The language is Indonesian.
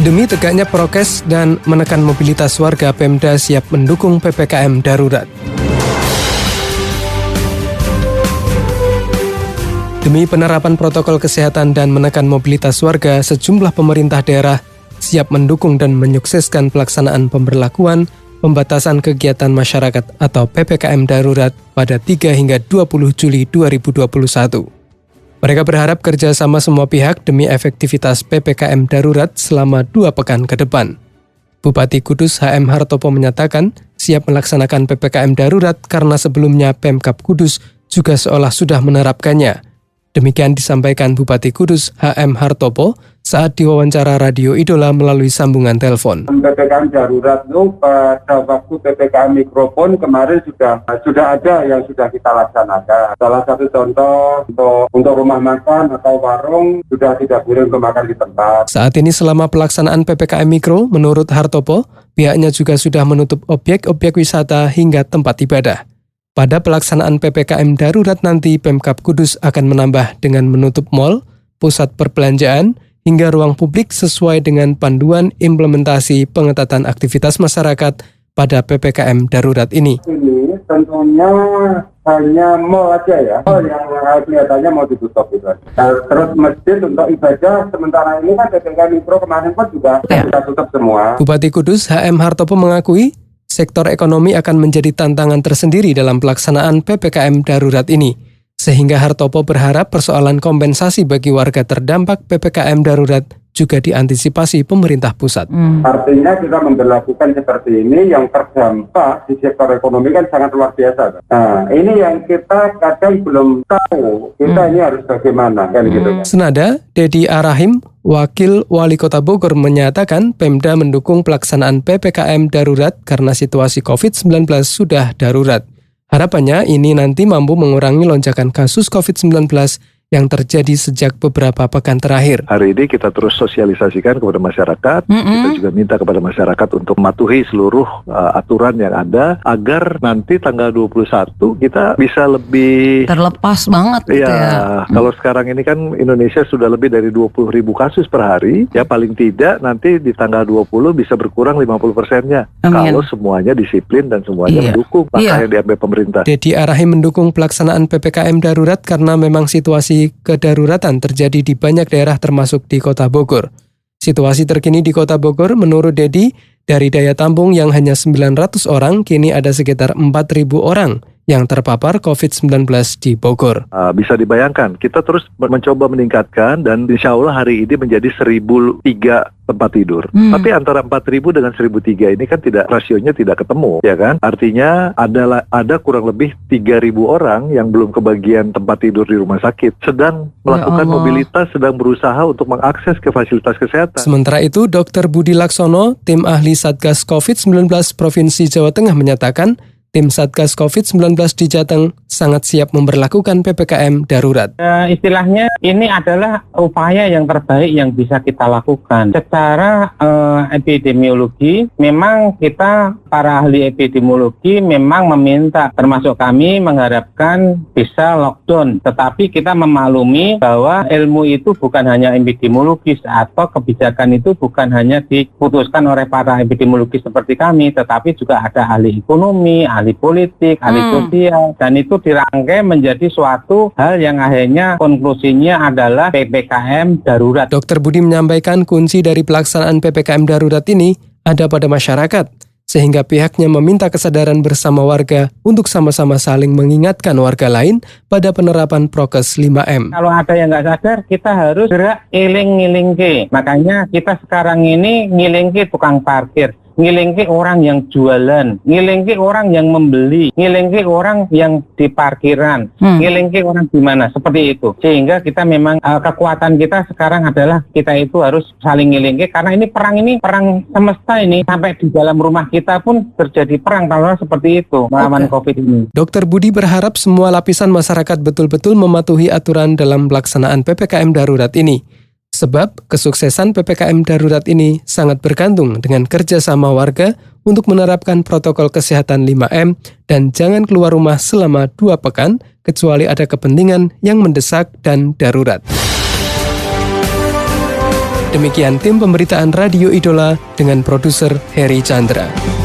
Demi tegaknya prokes dan menekan mobilitas warga, Pemda siap mendukung PPKM darurat. Demi penerapan protokol kesehatan dan menekan mobilitas warga, sejumlah pemerintah daerah siap mendukung dan menyukseskan pelaksanaan pemberlakuan pembatasan kegiatan masyarakat atau PPKM darurat pada 3 hingga 20 Juli 2021. Mereka berharap kerjasama semua pihak demi efektivitas PPKM darurat selama 2 pekan ke depan. Bupati Kudus HM Hartopo menyatakan siap melaksanakan PPKM darurat karena sebelumnya Pemkab Kudus juga seolah sudah menerapkannya. Demikian disampaikan Bupati Kudus HM Hartopo saat diwawancara Radio Idola melalui sambungan telepon. PPKM darurat itu pada waktu PPKM Mikro pun kemarin sudah ada yang sudah kita laksanakan. Salah satu contoh untuk rumah makan atau warung sudah tidak boleh untuk makan di tempat. Saat ini selama pelaksanaan PPKM Mikro, menurut Hartopo, pihaknya juga sudah menutup objek-objek wisata hingga tempat ibadah. Pada pelaksanaan PPKM darurat nanti, Pemkab Kudus akan menambah dengan menutup mal, pusat perbelanjaan, hingga ruang publik sesuai dengan panduan implementasi pengetatan aktivitas masyarakat pada PPKM darurat ini. Ini tentunya hanya mal aja ya, mal yang kelihatannya mau ditutup itu. Terus masjid untuk ibadah sementara ini kan PPKM Mikro kemarin pun juga kita tutup semua. Bupati Kudus HM Hartopo mengakui sektor ekonomi akan menjadi tantangan tersendiri dalam pelaksanaan PPKM darurat ini. Sehingga Hartopo berharap persoalan kompensasi bagi warga terdampak PPKM darurat juga diantisipasi pemerintah pusat. Artinya kita memberlakukan seperti ini yang terdampak di sektor ekonomi kan sangat luar biasa. Nah, ini yang kita kadang belum tahu, kita ini harus bagaimana kan gitu. Senada, Dedi Arahim, Wakil Wali Kota Bogor menyatakan Pemda mendukung pelaksanaan PPKM darurat karena situasi COVID-19 sudah darurat. Harapannya ini nanti mampu mengurangi lonjakan kasus COVID-19 yang terjadi sejak beberapa pekan terakhir. Hari ini kita terus sosialisasikan kepada masyarakat, kita juga minta kepada masyarakat untuk mematuhi seluruh aturan yang ada, agar nanti tanggal 21 kita bisa lebih terlepas banget gitu ya. Kalau sekarang ini kan Indonesia sudah lebih dari 20.000 kasus per hari, ya paling tidak nanti di tanggal 20 bisa berkurang 50%-nya. Kalau semuanya disiplin dan semuanya mendukung langkah yang diambil pemerintah. Dedi Arahim mendukung pelaksanaan PPKM darurat karena memang situasi kedaruratan terjadi di banyak daerah termasuk di Kota Bogor. Situasi terkini di Kota Bogor menurut Dedi, dari daya tampung yang hanya 900 orang, kini ada sekitar 4.000 orang yang terpapar COVID-19 di Bogor. Bisa dibayangkan, kita terus mencoba meningkatkan dan insya Allah hari ini menjadi 1.003 tempat tidur. Tapi antara 4.000 dengan 1.003 ini kan rasionya tidak ketemu, ya kan? Artinya ada kurang lebih 3.000 orang yang belum kebagian tempat tidur di rumah sakit, sedang melakukan mobilitas, sedang berusaha untuk mengakses ke fasilitas kesehatan. Sementara itu, Dr. Budi Laksono, tim ahli Satgas COVID-19 Provinsi Jawa Tengah menyatakan, tim Satgas COVID-19 di Jateng sangat siap memberlakukan PPKM darurat. Istilahnya ini adalah upaya yang terbaik yang bisa kita lakukan. Secara epidemiologi, memang kita para ahli epidemiologi memang meminta, termasuk kami mengharapkan bisa lockdown. Tetapi kita memaklumi bahwa ilmu itu bukan hanya epidemiologis atau kebijakan itu bukan hanya diputuskan oleh para epidemiologis seperti kami, tetapi juga ada ahli ekonomi, ahli politik, ahli sosial, dan itu dirangkai menjadi suatu hal yang akhirnya konklusinya adalah PPKM darurat. Dr. Budi menyampaikan kunci dari pelaksanaan PPKM darurat ini ada pada masyarakat, sehingga pihaknya meminta kesadaran bersama warga untuk sama-sama saling mengingatkan warga lain pada penerapan prokes 5M. Kalau ada yang nggak sadar, kita harus gerak ngiling-ngilingke. Makanya kita sekarang ini ngilingke tukang parkir, ngilingke orang yang jualan, ngilingke orang yang membeli, ngilingke orang yang di parkiran, ngilingke orang di mana, seperti itu. Sehingga kita memang kekuatan kita sekarang adalah kita itu harus saling ngilingke, karena ini perang semesta ini, sampai di dalam rumah kita pun terjadi perang kalau seperti itu melawan COVID ini. Dr. Budi berharap semua lapisan masyarakat betul-betul mematuhi aturan dalam pelaksanaan PPKM darurat ini. Sebab kesuksesan PPKM darurat ini sangat bergantung dengan kerjasama warga untuk menerapkan protokol kesehatan 5M dan jangan keluar rumah selama 2 pekan kecuali ada kepentingan yang mendesak dan darurat. Demikian tim pemberitaan Radio Idola dengan produser Heri Chandra.